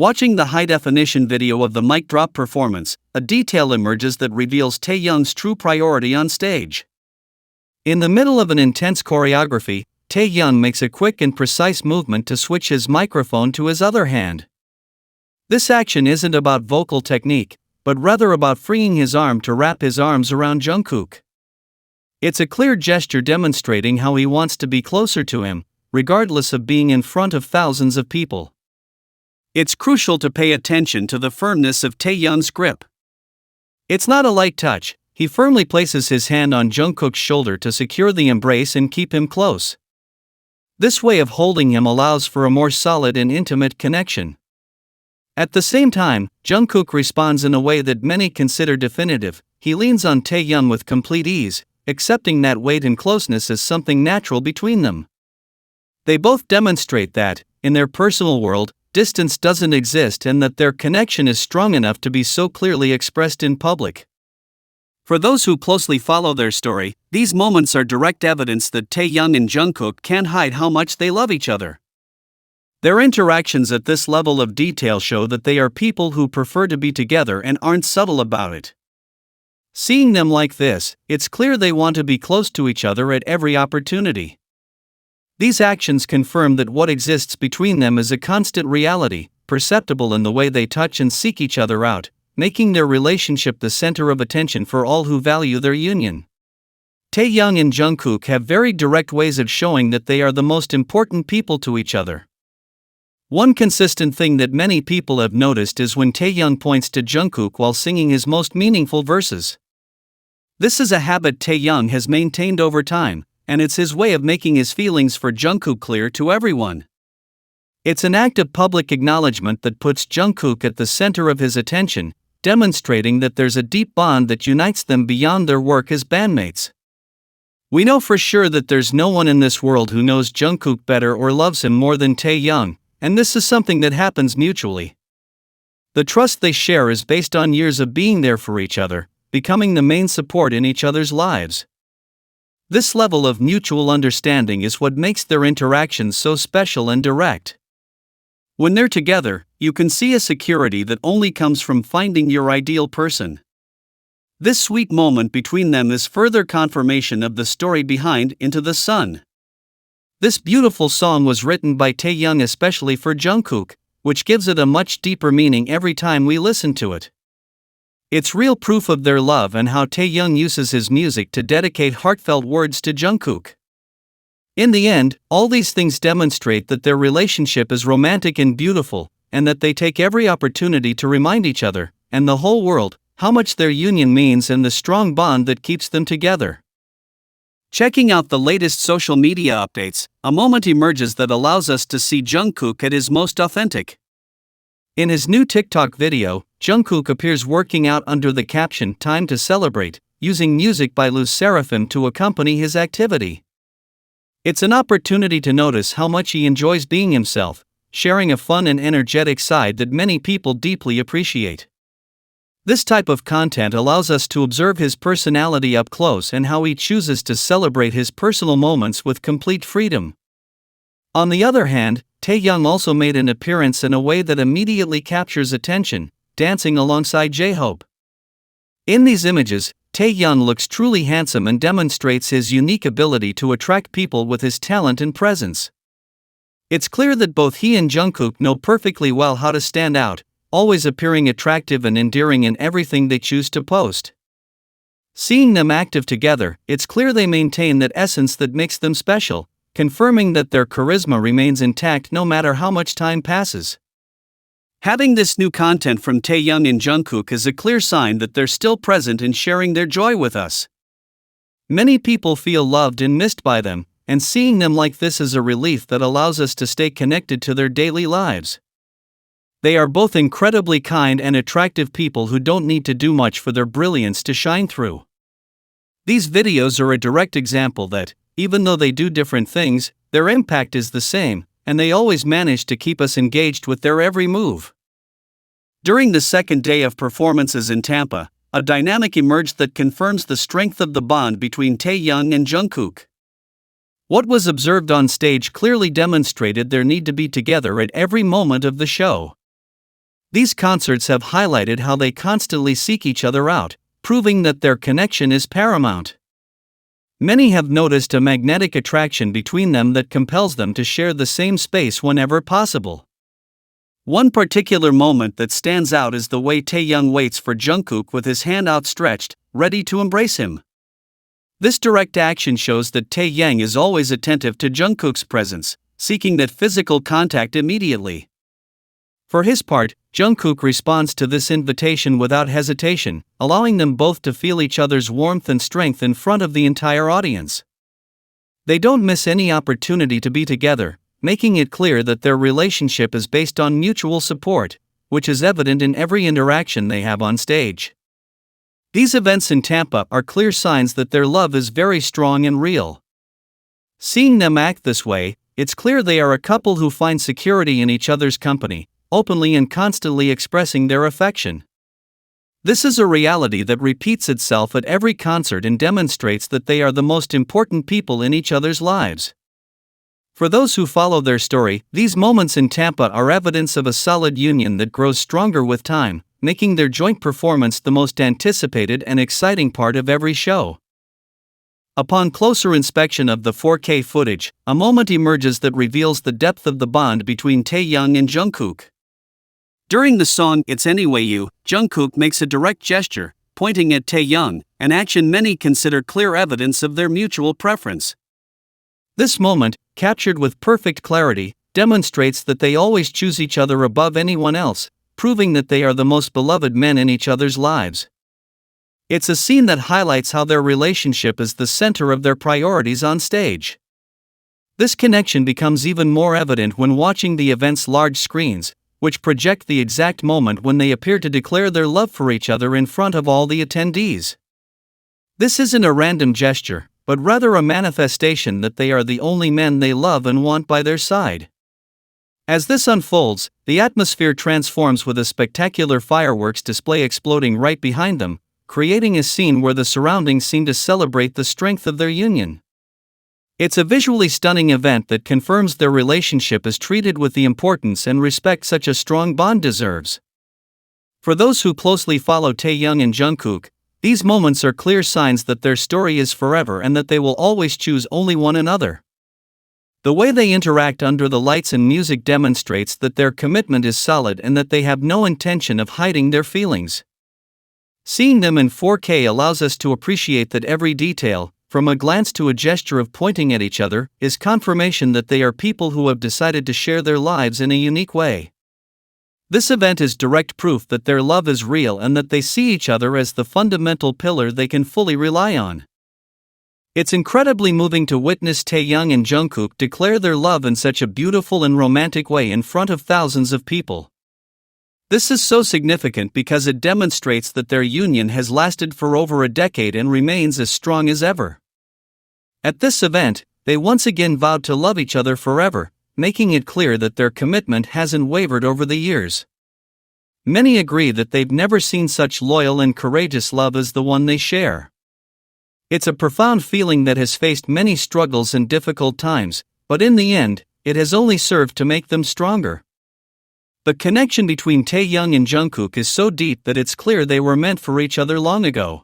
Watching the high-definition video of the mic drop performance, a detail emerges that reveals Taehyung's true priority on stage. In the middle of an intense choreography, Taehyung makes a quick and precise movement to switch his microphone to his other hand. This action isn't about vocal technique, but rather about freeing his arm to wrap his arms around Jungkook. It's a clear gesture demonstrating how he wants to be closer to him, regardless of being in front of thousands of people. It's crucial to pay attention to the firmness of Taehyung's grip. It's not a light touch. He firmly places his hand on Jungkook's shoulder to secure the embrace and keep him close. This way of holding him allows for a more solid and intimate connection. At the same time, Jungkook responds in a way that many consider definitive. He leans on Taehyung with complete ease, accepting that weight and closeness as something natural between them. They both demonstrate that, in their personal world, distance doesn't exist and that their connection is strong enough to be so clearly expressed in public. For those who closely follow their story, these moments are direct evidence that Taehyung and Jungkook can't hide how much they love each other. Their interactions at this level of detail show that they are people who prefer to be together and aren't subtle about it. Seeing them like this, it's clear they want to be close to each other at every opportunity. These actions confirm that what exists between them is a constant reality, perceptible in the way they touch and seek each other out, making their relationship the center of attention for all who value their union. Taehyung and Jungkook have very direct ways of showing that they are the most important people to each other. One consistent thing that many people have noticed is when Taehyung points to Jungkook while singing his most meaningful verses. This is a habit Taehyung has maintained over time, and it's his way of making his feelings for Jungkook clear to everyone. It's an act of public acknowledgement that puts Jungkook at the center of his attention, demonstrating that there's a deep bond that unites them beyond their work as bandmates. We know for sure that there's no one in this world who knows Jungkook better or loves him more than Taehyung, and this is something that happens mutually. The trust they share is based on years of being there for each other, becoming the main support in each other's lives. This level of mutual understanding is what makes their interactions so special and direct. When they're together, you can see a security that only comes from finding your ideal person. This sweet moment between them is further confirmation of the story behind Into the Sun. This beautiful song was written by Taehyung especially for Jungkook, which gives it a much deeper meaning every time we listen to it. It's real proof of their love and how Taehyung uses his music to dedicate heartfelt words to Jungkook. In the end, all these things demonstrate that their relationship is romantic and beautiful, and that they take every opportunity to remind each other, and the whole world, how much their union means and the strong bond that keeps them together. Checking out the latest social media updates, a moment emerges that allows us to see Jungkook at his most authentic. In his new TikTok video, Jungkook appears working out under the caption "Time to Celebrate," using music by LE SSERAFIM to accompany his activity. It's an opportunity to notice how much he enjoys being himself, sharing a fun and energetic side that many people deeply appreciate. This type of content allows us to observe his personality up close and how he chooses to celebrate his personal moments with complete freedom. On the other hand, Taehyung also made an appearance in a way that immediately captures attention, dancing alongside J-Hope. In these images, Taehyung looks truly handsome and demonstrates his unique ability to attract people with his talent and presence. It's clear that both he and Jungkook know perfectly well how to stand out, always appearing attractive and endearing in everything they choose to post. Seeing them active together, it's clear they maintain that essence that makes them special, confirming that their charisma remains intact no matter how much time passes. Having this new content from Taehyung and Jungkook is a clear sign that they're still present and sharing their joy with us. Many people feel loved and missed by them, and seeing them like this is a relief that allows us to stay connected to their daily lives. They are both incredibly kind and attractive people who don't need to do much for their brilliance to shine through. These videos are a direct example that, even though they do different things, their impact is the same, and they always manage to keep us engaged with their every move. During the second day of performances in Tampa, a dynamic emerged that confirms the strength of the bond between Taehyung and Jungkook. What was observed on stage clearly demonstrated their need to be together at every moment of the show. These concerts have highlighted how they constantly seek each other out, proving that their connection is paramount. Many have noticed a magnetic attraction between them that compels them to share the same space whenever possible. One particular moment that stands out is the way Taehyung waits for Jungkook with his hand outstretched, ready to embrace him. This direct action shows that Taehyung is always attentive to Jungkook's presence, seeking that physical contact immediately. For his part, Jungkook responds to this invitation without hesitation, allowing them both to feel each other's warmth and strength in front of the entire audience. They don't miss any opportunity to be together, making it clear that their relationship is based on mutual support, which is evident in every interaction they have on stage. These events in Tampa are clear signs that their love is very strong and real. Seeing them act this way, it's clear they are a couple who find security in each other's company, openly and constantly expressing their affection. This is a reality that repeats itself at every concert and demonstrates that they are the most important people in each other's lives. For those who follow their story, these moments in Tampa are evidence of a solid union that grows stronger with time, making their joint performance the most anticipated and exciting part of every show. Upon closer inspection of the 4K footage, a moment emerges that reveals the depth of the bond between Taehyung and Jungkook. During the song It's Anyway You, Jungkook makes a direct gesture, pointing at Taehyung, an action many consider clear evidence of their mutual preference. This moment, captured with perfect clarity, demonstrates that they always choose each other above anyone else, proving that they are the most beloved men in each other's lives. It's a scene that highlights how their relationship is the center of their priorities on stage. This connection becomes even more evident when watching the event's large screens, which project the exact moment when they appear to declare their love for each other in front of all the attendees. This isn't a random gesture, but rather a manifestation that they are the only men they love and want by their side. As this unfolds, the atmosphere transforms with a spectacular fireworks display exploding right behind them, creating a scene where the surroundings seem to celebrate the strength of their union. It's a visually stunning event that confirms their relationship is treated with the importance and respect such a strong bond deserves. For those who closely follow Taehyung and Jungkook, these moments are clear signs that their story is forever and that they will always choose only one another. The way they interact under the lights and music demonstrates that their commitment is solid and that they have no intention of hiding their feelings. Seeing them in 4K allows us to appreciate that every detail, from a glance to a gesture of pointing at each other, is confirmation that they are people who have decided to share their lives in a unique way. This event is direct proof that their love is real and that they see each other as the fundamental pillar they can fully rely on. It's incredibly moving to witness Taehyung and Jungkook declare their love in such a beautiful and romantic way in front of thousands of people. This is so significant because it demonstrates that their union has lasted for over a decade and remains as strong as ever. At this event, they once again vowed to love each other forever, making it clear that their commitment hasn't wavered over the years. Many agree that they've never seen such loyal and courageous love as the one they share. It's a profound feeling that has faced many struggles and difficult times, but in the end, it has only served to make them stronger. The connection between Taehyung and Jungkook is so deep that it's clear they were meant for each other long ago.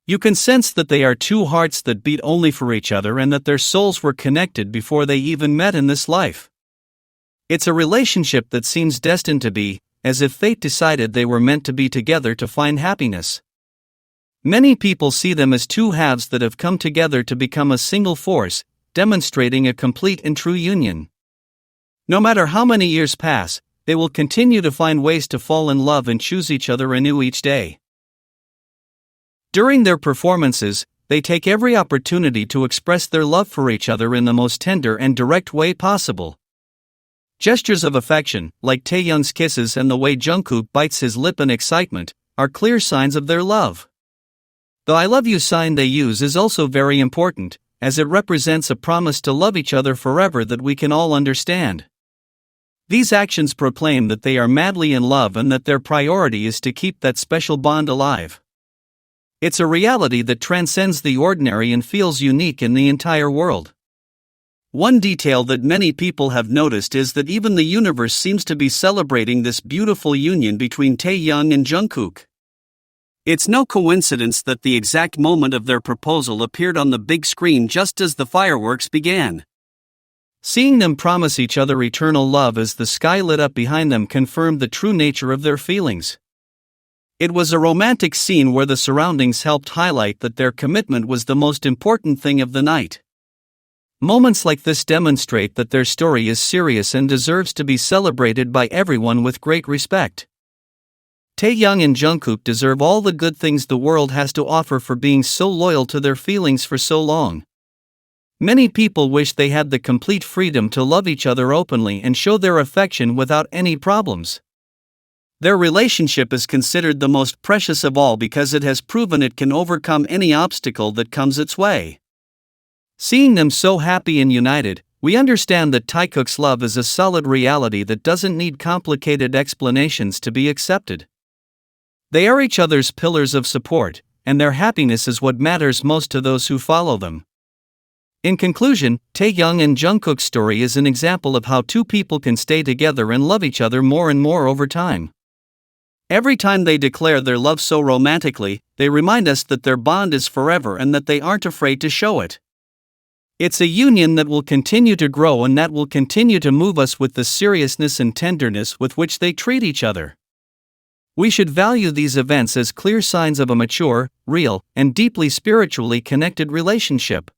You can sense that they are two hearts that beat only for each other and that their souls were connected before they even met in this life. It's a relationship that seems destined to be, as if fate decided they were meant to be together to find happiness. Many people see them as two halves that have come together to become a single force, demonstrating a complete and true union. No matter how many years pass, they will continue to find ways to fall in love and choose each other anew each day. During their performances, they take every opportunity to express their love for each other in the most tender and direct way possible. Gestures of affection, like Taehyung's kisses and the way Jungkook bites his lip in excitement, are clear signs of their love. The I love you sign they use is also very important, as it represents a promise to love each other forever that we can all understand. These actions proclaim that they are madly in love and that their priority is to keep that special bond alive. It's a reality that transcends the ordinary and feels unique in the entire world. One detail that many people have noticed is that even the universe seems to be celebrating this beautiful union between Taehyung and Jungkook. It's no coincidence that the exact moment of their proposal appeared on the big screen just as the fireworks began. Seeing them promise each other eternal love as the sky lit up behind them confirmed the true nature of their feelings. It was a romantic scene where the surroundings helped highlight that their commitment was the most important thing of the night. Moments like this demonstrate that their story is serious and deserves to be celebrated by everyone with great respect. Taehyung and Jungkook deserve all the good things the world has to offer for being so loyal to their feelings for so long. Many people wish they had the complete freedom to love each other openly and show their affection without any problems. Their relationship is considered the most precious of all because it has proven it can overcome any obstacle that comes its way. Seeing them so happy and united, we understand that Taekook's love is a solid reality that doesn't need complicated explanations to be accepted. They are each other's pillars of support, and their happiness is what matters most to those who follow them. In conclusion, Taehyung and Jungkook's story is an example of how two people can stay together and love each other more and more over time. Every time they declare their love so romantically, they remind us that their bond is forever and that they aren't afraid to show it. It's a union that will continue to grow and that will continue to move us with the seriousness and tenderness with which they treat each other. We should value these events as clear signs of a mature, real, and deeply spiritually connected relationship.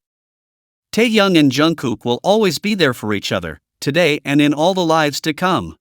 Taehyung and Jungkook will always be there for each other, today and in all the lives to come.